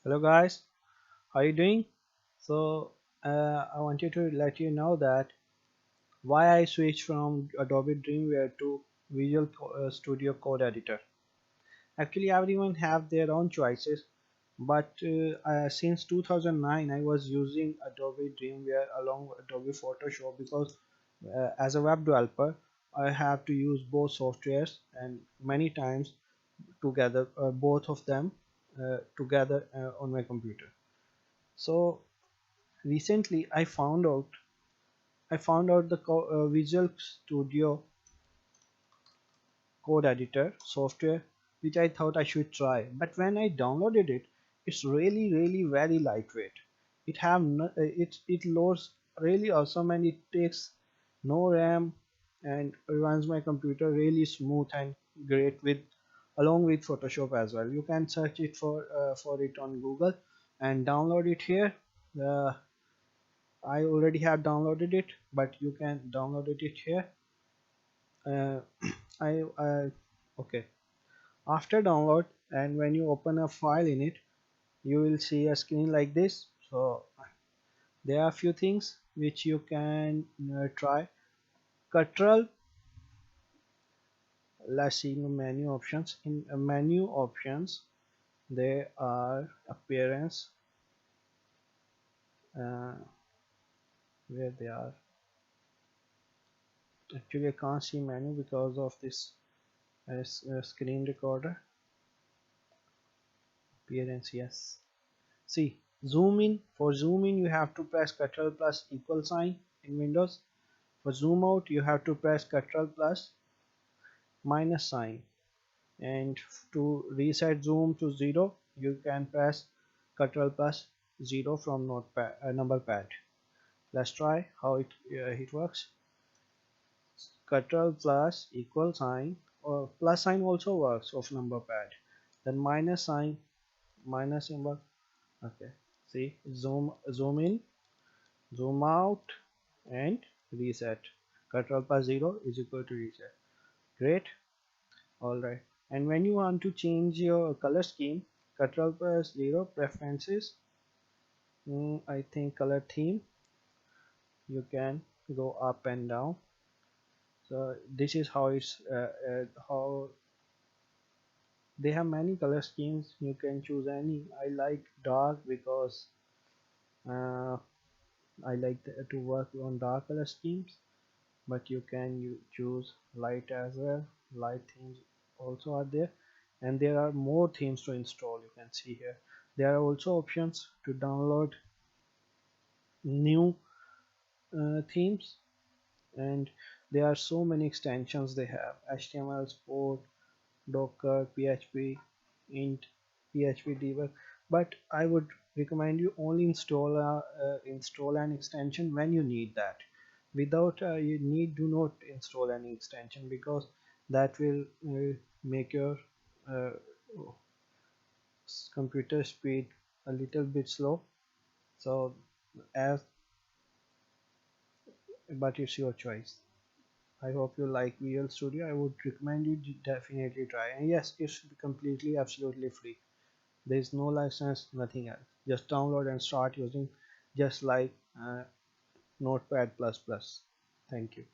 Hello guys, how are you doing? I wanted to let you know that why I switched from Adobe Dreamweaver to Studio Code Editor. Actually, everyone have their own choices, but since 2009 I was using Adobe Dreamweaver along with Adobe Photoshop because as a web developer I have to use both softwares and many times together, both of them together on my computer. So recently I found out the Visual Studio Code Editor software, which I thought I should try. But when I downloaded it, it's really very lightweight. It loads really awesome, and it takes no RAM and runs my computer really smooth and great with along with Photoshop as well. You can search it for it on Google and download it here. Uh, I already have downloaded it, but you can download it here. Uh, I okay. After download, and when you open a file in it, you will see a screen like this. So there are a few things which you can try. Control. Let's see the menu options. In menu options, there are appearance. Uh, where they are. Actually, I can't see menu because of this screen recorder. Appearance, yes. See, zoom in. For zoom in, you have to press Ctrl plus equal sign in Windows. For zoom out, you have to press Ctrl plus minus sign. And to reset zoom to 0, you can press Ctrl plus 0 from notepad, number pad. Let's try how it works. Ctrl plus equal sign or plus sign also works of number pad. Then minus sign, minus symbol. Okay. See, zoom in, zoom out, and reset. Control plus 0 is equal to reset. Great. Alright. And when you want to change your color scheme, Control plus 0 preferences. I think color theme. You can go up and down. So this is how how they have many color schemes. You can choose any. I like dark because uh, I like to work on dark color schemes, but you can choose light as well. Light themes also are there, and there are more themes to install. You can see here there are also options to download new themes, and there are so many extensions. They have HTML, Sport, Docker, PHP, int, PHP debug. But I would recommend you only install an extension when you need that. Without you need do not install any extension, because that will make your uh, computer speed a little bit slow. So as but it's your choice. I hope you like Visual Studio. I would recommend you definitely try. And yes, it's completely absolutely free. There is no license, nothing else. Just download and start using, just like Notepad++. Thank you.